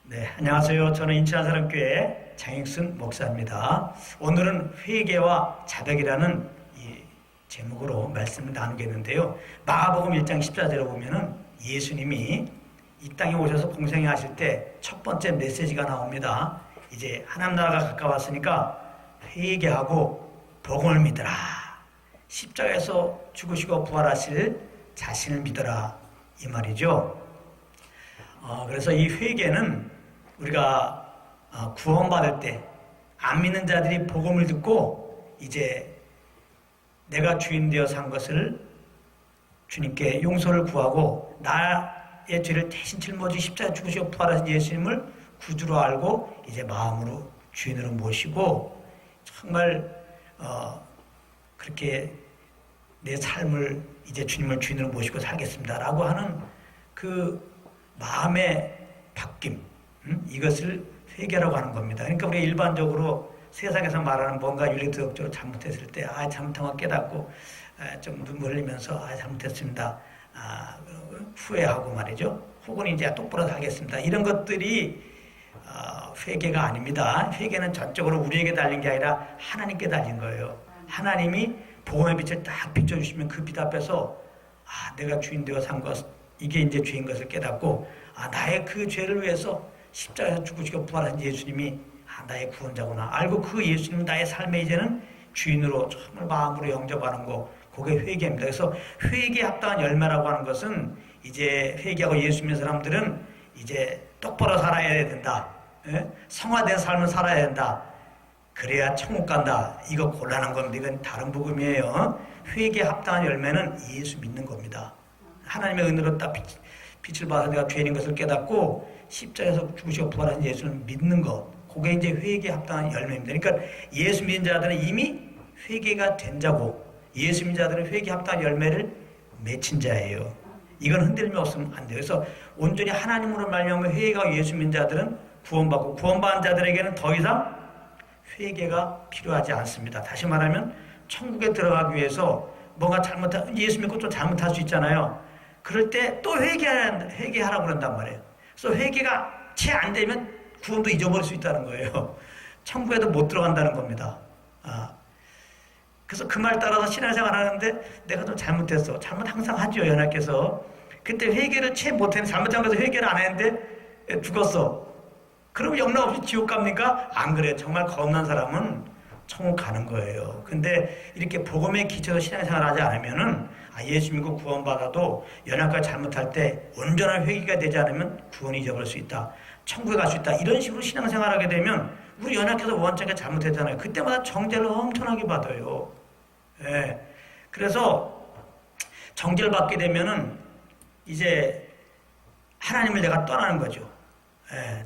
네, 안녕하세요. 저는 인천사랑교회 장익순 목사입니다. 오늘은 회개와 자백이라는 이 제목으로 말씀을 나누겠는데요. 마가복음 1장 14절에 보면은 예수님이 이 땅에 오셔서 공생애 하실 때 첫 번째 메시지가 나옵니다. 이제 하나님 나라가 가까웠으니까 회개하고 복음을 믿어라. 십자가에서 죽으시고 부활하실 자신을 믿어라. 이 말이죠. 그래서 이 회개는 우리가 구원받을 때 안 믿는 자들이 복음을 듣고 이제 내가 주인 되어 산 것을 주님께 용서를 구하고 나의 죄를 대신 짊어지고 십자가에 죽으시고 부활하신 예수님을 구주로 알고 이제 마음으로 주인으로 모시고 정말 그렇게 내 삶을 이제 주님을 주인으로 모시고 살겠습니다라고 하는 그 마음의 바뀜, 이것을 회개라고 하는 겁니다. 그러니까 우리가 일반적으로 세상에서 말하는 뭔가 윤리도덕적으로 잘못했을 때 잘못한 거 깨닫고 좀 눈물 흘리면서 잘못했습니다. 후회하고 말이죠. 혹은 이제 똑바로 살겠습니다. 이런 것들이 회개가 아닙니다. 회개는 전적으로 우리에게 달린 게 아니라 하나님께 달린 거예요. 하나님이 복음의 빛을 딱 비춰주시면 그 빛 앞에서 내가 주인 되어 산 것, 이게 이제 죄인 것을 깨닫고 나의 그 죄를 위해서 십자가에서 죽으시고 부활하신 예수님이 나의 구원자구나 알고 그 예수님은 나의 삶에 이제는 주인으로 정말 마음으로 영접하는 거, 그게 회개입니다. 그래서 회개에 합당한 열매라고 하는 것은 이제 회개하고 예수 믿는 사람들은 이제 똑바로 살아야 된다. 성화된 삶을 살아야 된다. 그래야 천국 간다. 이거 곤란한 겁니다. 이건 다른 복음이에요. 회개에 합당한 열매는 예수 믿는 겁니다. 하나님의 은혜로 딱 빛을 받아 내가 죄인인 것을 깨닫고 십자가에서 죽으시고 부활하신 예수를 믿는 것, 그게 이제 회개에 합당한 열매입니다. 그러니까 예수 믿는 자들은 이미 회개가 된 자고 예수 믿는 자들은 회개에 합당한 열매를 맺힌 자예요. 이건 흔들림이 없으면 안 돼요. 그래서 온전히 하나님으로 말미암아 회개가 예수 믿는 자들은 구원받고 구원받은 자들에게는 더 이상 회개가 필요하지 않습니다. 다시 말하면 천국에 들어가기 위해서 뭔가 예수 믿고 또 잘못할 수 있잖아요. 그럴 때 또 회개하라고 그런단 말이에요. 그래서 회개가 채 안 되면 구원도 잊어버릴 수 있다는 거예요. 천국에도 못 들어간다는 겁니다. 그래서 그 말 따라서 신앙생활 하는데 내가 좀 잘못했어. 잘못 항상 하죠, 연하께서. 그때 회개를 채 못했는데 잘못한 것을 회개를 안 했는데 죽었어. 그럼 영락 없이 지옥 갑니까? 안 그래요. 정말 거듭난 사람은 천국 가는 거예요. 근데 이렇게 복음에 기초해서 신앙생활 하지 않으면은 예수 믿고 구원받아도 연약까지 잘못할 때 온전한 회개가 되지 않으면 구원이 잊어버릴 수 있다. 천국에 갈 수 있다. 이런 식으로 신앙생활 하게 되면 우리 연약해서 원천하게 잘못했잖아요. 그때마다 정죄를 엄청나게 받아요. 그래서 정죄를 받게 되면은 이제 하나님을 내가 떠나는 거죠.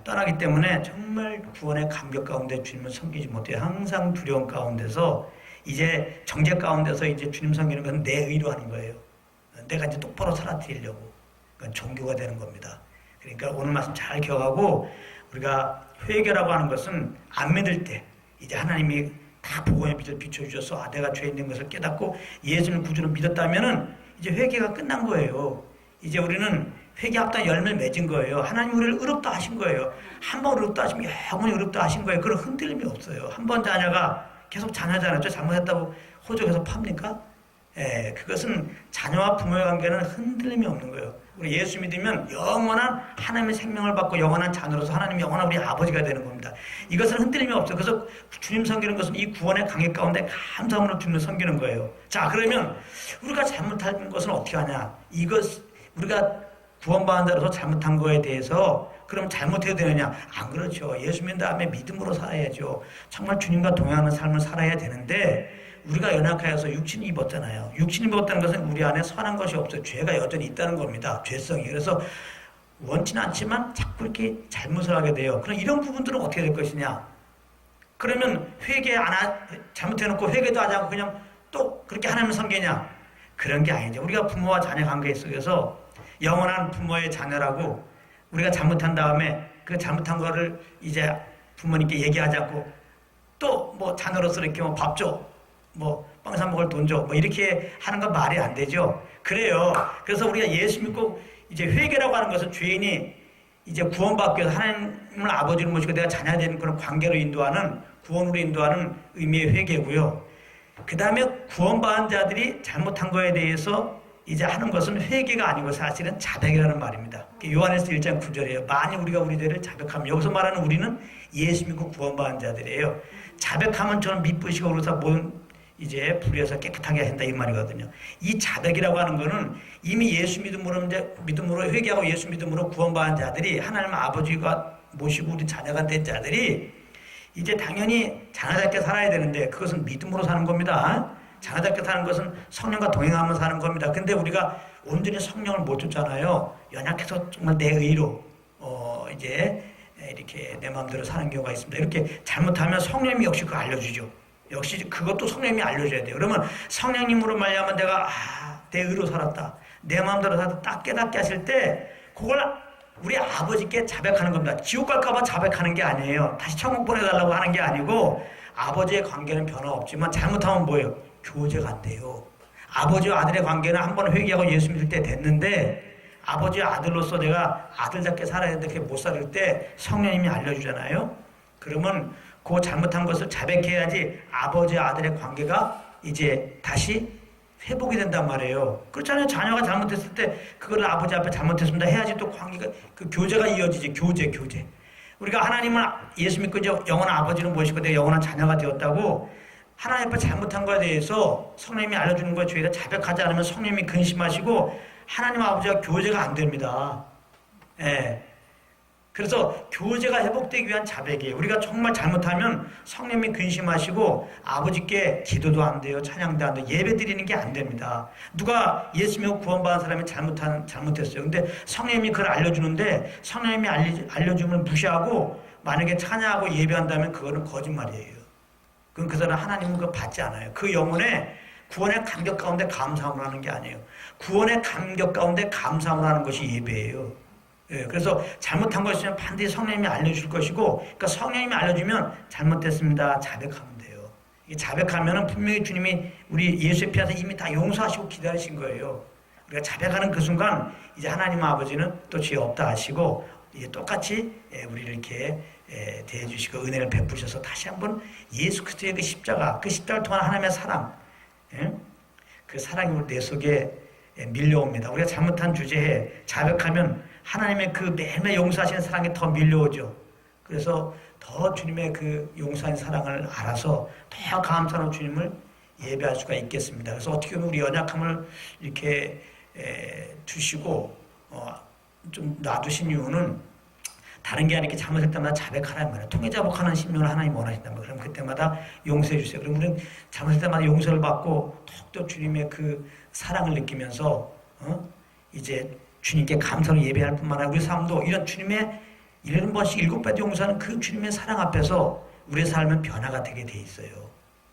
떠나기 때문에 정말 구원의 감격 가운데 주님을 섬기지 못해요. 항상 두려움 가운데서 이제 정죄 가운데서 이제 주님 섬기는 건 내 의로 하는 거예요. 내가 이제 똑바로 살아드리려고. 그건 종교가 되는 겁니다. 그러니까 오늘 말씀 잘 기억하고 우리가 회개라고 하는 것은 안 믿을 때 이제 하나님이 다 복음의 빛을 비춰주셔서 내가 죄인 된 것을 깨닫고 예수님을 구주로 믿었다면은 이제 회개가 끝난 거예요. 이제 우리는 회개 합당 열매를 맺은 거예요. 하나님 우리를 의롭다 하신 거예요. 한 번 의롭다 하시면 영원히 의롭다 하신 거예요. 그런 흔들림이 없어요. 한 번 자녀가 계속 자녀잖아요. 잘못했다고 호적에서 팝니까? 그것은 자녀와 부모의 관계는 흔들림이 없는 거예요. 우리 예수 믿으면 영원한 하나님의 생명을 받고 영원한 자녀로서 하나님이 영원한 우리 아버지가 되는 겁니다. 이것은 흔들림이 없어요. 그래서 주님 섬기는 것은 이 구원의 강의 가운데 감사함으로 주님을 섬기는 거예요. 자, 그러면 우리가 잘못한 것은 어떻게 하냐? 우리가 구원받은 자로서 잘못한 거에 대해서 그럼 잘못해야 되느냐? 안 그렇죠. 예수 믿는 다음에 믿음으로 살아야죠. 정말 주님과 동행하는 삶을 살아야 되는데 우리가 연약하여서 육신이 입었잖아요. 육신이 입었다는 것은 우리 안에 선한 것이 없어요. 죄가 여전히 있다는 겁니다. 죄성이. 그래서 원치는 않지만 자꾸 이렇게 잘못을 하게 돼요. 그럼 이런 부분들은 어떻게 될 것이냐? 그러면 잘못해놓고 회개도 하지 않고 그냥 또 그렇게 하나님을 섬기냐? 그런 게 아니죠. 우리가 부모와 자녀 관계 속에서 영원한 부모의 자녀라고 우리가 잘못한 다음에 그 잘못한 거를 이제 부모님께 얘기하지 않고 또 뭐 자녀로서 이렇게 밥 줘, 빵 사 먹을 돈 줘, 이렇게 하는 건 말이 안 되죠. 그래요. 그래서 우리가 예수 믿고 이제 회개라고 하는 것은 죄인이 이제 구원받기 위해서 하나님을 아버지로 모시고 내가 자녀가 되는 그런 관계로 인도하는, 구원으로 인도하는 의미의 회개고요. 그 다음에 구원받은 자들이 잘못한 거에 대해서 이제 하는 것은 회개가 아니고 사실은 자백이라는 말입니다. 요한에서 1장 9절이에요. 만일 우리가 우리 죄를 자백하면, 여기서 말하는 우리는 예수 믿고 구원받은 자들이에요. 자백하면 저는 미쁘시고 그래서 모든 이제 불의에서 깨끗하게 한다 이 말이거든요. 이 자백이라고 하는 거는 이미 예수 믿음으로 회개하고 예수 믿음으로 구원받은 자들이, 하나님 아버지가 모시고 우리 자녀가 된 자들이 이제 당연히 자녀답게 살아야 되는데, 그것은 믿음으로 사는 겁니다. 자녀답게 사는 것은 성령과 동행하며 사는 겁니다. 근데 우리가 온전히 성령을 못 줬잖아요. 연약해서 정말 내 의로 이제 이렇게 내 마음대로 사는 경우가 있습니다. 이렇게 잘못하면 성령님이 역시 그거 알려주죠. 역시 그것도 성령님이 알려줘야 돼요. 그러면 성령님으로 말미암아 내가 내 의로 살았다, 내 마음대로 살았다 딱 깨닫게 하실 때, 그걸 우리 아버지께 자백하는 겁니다. 지옥 갈까봐 자백하는 게 아니에요. 다시 천국 보내달라고 하는 게 아니고, 아버지의 관계는 변화 없지만 잘못하면 뭐예요? 교제가 안 돼요. 아버지와 아들의 관계는 한 번 회개하고 예수 믿을 때 됐는데, 아버지와 아들로서 내가 아들답게 살아야 되는데 그렇게 못 살을 때 성령님이 알려주잖아요. 그러면 그 잘못한 것을 자백해야지 아버지와 아들의 관계가 이제 다시 회복이 된단 말이에요. 그렇잖아요. 자녀가 잘못했을 때 그걸 아버지 앞에 잘못했습니다 해야지 또 관계가, 그 교제가 이어지지. 교제. 우리가 하나님을 예수 믿고 이제 영원한 아버지를 모시고 내가 영원한 자녀가 되었다고 하나님 앞에 잘못한 거에 대해서 성령님이 알려주는 거에 저희가 자백하지 않으면 성령님이 근심하시고 하나님 아버지와 교제가 안 됩니다. 예. 그래서 교제가 회복되기 위한 자백이에요. 우리가 정말 잘못하면 성령님이 근심하시고 아버지께 기도도 안 돼요. 찬양도 안 돼요. 예배 드리는 게 안 됩니다. 누가 예수 믿고 구원받은 사람이 잘못했어요. 근데 성령님이 그걸 알려주는데, 성령님이 알려주면 무시하고 만약에 찬양하고 예배한다면 그거는 거짓말이에요. 그럼 그 사람 하나님은 그거 받지 않아요. 그 영혼의 구원의 감격 가운데 감사함을 하는 게 아니에요. 구원의 감격 가운데 감사함을 하는 것이 예배예요. 예, 그래서 잘못한 거 있으면 반드시 성령님이 알려줄 것이고, 그러니까 성령님이 알려주면 잘못됐습니다 자백하면 돼요. 이게 자백하면은 분명히 주님이 우리 예수의 피 안에서 이미 다 용서하시고 기다리신 거예요. 우리가 자백하는 그 순간 이제 하나님 아버지는 또 죄 없다 하시고 이제 똑같이 우리를 이렇게 대해주시고 은혜를 베푸셔서 다시 한번 예수 그리스도의 그 십자가, 그 십자가를 통한 하나님의 사랑, 그 사랑이 우리 내 속에 밀려옵니다. 우리가 잘못한 주제에 자백하면 하나님의 그 매일매일 용서하시는 사랑이 더 밀려오죠. 그래서 더 주님의 그 용서하는 사랑을 알아서 더 감사로 주님을 예배할 수가 있겠습니다. 그래서 어떻게 보면 우리 연약함을 이렇게 주시고 좀 놔두신 이유는 다른 게 아니라 잘못할 때마다 자백하라는 말이에요. 통해자복하는 심령을 하나님 원하신단 말이에요. 그럼 그때마다 용서해 주세요. 그럼 우리는 잘못할 때마다 용서를 받고 더욱더 주님의 그 사랑을 느끼면서 이제 주님께 감사로 예배할 뿐만 아니라 우리 삶도 이런 주님의 7번씩 7배도 용서하는 그 주님의 사랑 앞에서 우리의 삶은 변화가 되게 돼 있어요.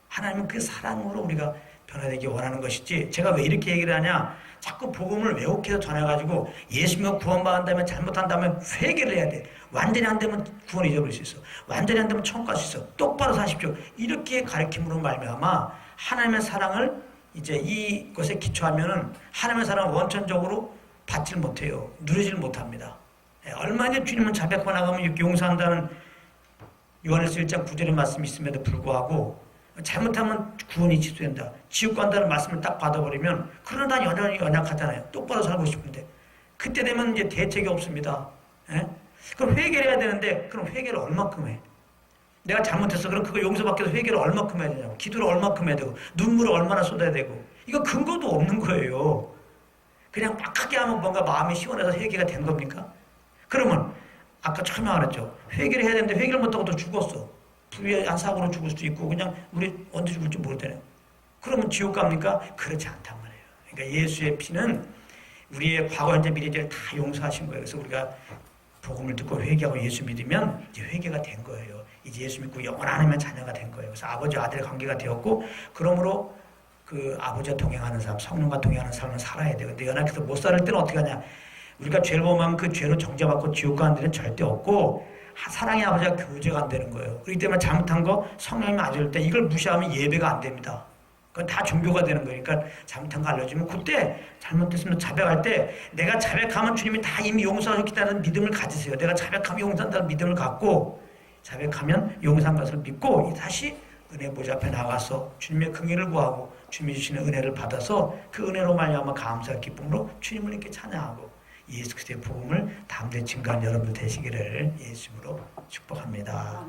하나님은 그 사랑으로 우리가 변화되기 원하는 것이지, 제가 왜 이렇게 얘기를 하냐, 자꾸 복음을 왜곡해서 전해가지고 예수 믿고 구원받는다면 잘못한다면 회개를 해야 돼. 완전히 안 되면 구원 잊어버릴 수 있어. 완전히 안 되면 천국 갈 수 있어. 똑바로 사십시오. 이렇게 가르침으로 말미암아 하나님의 사랑을 이제 이것에 기초하면은 하나님의 사랑을 원천적으로 받질 못해요. 누리질 못합니다. 얼마나 주님은 자백하고 나가면 이렇게 용서한다는 요한에서 1장 9절의 말씀이 있음에도 불구하고 잘못하면 구원이 취소된다, 지옥 간다는 말씀을 딱 받아버리면, 그러나 난 여전히 연약하잖아요. 똑바로 살고 싶은데 그때 되면 이제 대책이 없습니다. 그럼 회개를 해야 되는데, 그럼 회개를 얼마큼 해? 내가 잘못했어. 그럼 그거 용서받기 위해서 회개를 얼마큼 해야 되냐고, 기도를 얼마큼 해야 되고, 눈물을 얼마나 쏟아야 되고, 이거 근거도 없는 거예요. 그냥 빡하게 하면 뭔가 마음이 시원해서 회개가 된 겁니까? 그러면 아까 처음에 말했죠. 회개를 해야 되는데 회개를 못하고 또 죽었어. 불의한 사고로 죽을 수도 있고 그냥 우리 언제 죽을지 모르잖아요. 그러면 지옥 갑니까? 그렇지 않단 말이에요. 그러니까 예수의 피는 우리의 과거, 현재, 미래를 다 용서하신 거예요. 그래서 우리가 복음을 듣고 회개하고 예수 믿으면 이제 회개가 된 거예요. 이제 예수 믿고 영원한 하나님의 자녀가 된 거예요. 그래서 아버지 아들의 관계가 되었고, 그러므로 그 아버지와 동행하는 삶, 성령과 동행하는 삶을 살아야 돼요. 근데 연약해서 못 살을 때는 어떻게 하냐? 우리가 죄를 범하면 그 죄로 정죄받고 지옥 가는 데는 절대 없고, 사랑의 아버지와 교제가 안 되는 거예요. 그렇기 때문에 잘못한 거 성령님이 안 줄 때 이걸 무시하면 예배가 안 됩니다. 그건 다 종교가 되는 거니까 잘못한 거 알려주면 그때 잘못됐으면 자백할 때 내가 자백하면 주님이 다 이미 용서하셨다는 믿음을 가지세요. 내가 자백하면 용서한다는 믿음을 갖고 자백하면 용서한 것을 믿고 다시 은혜 보좌 앞에 나가서 주님의 긍휼을 구하고 주님이 주시는 은혜를 받아서 그 은혜로 말미암아 감사의 기쁨으로 주님을 이렇게 찬양하고 예수 그리스도의 복음을 담대 증거한 여러분들 되시기를 예수님으로 축복합니다.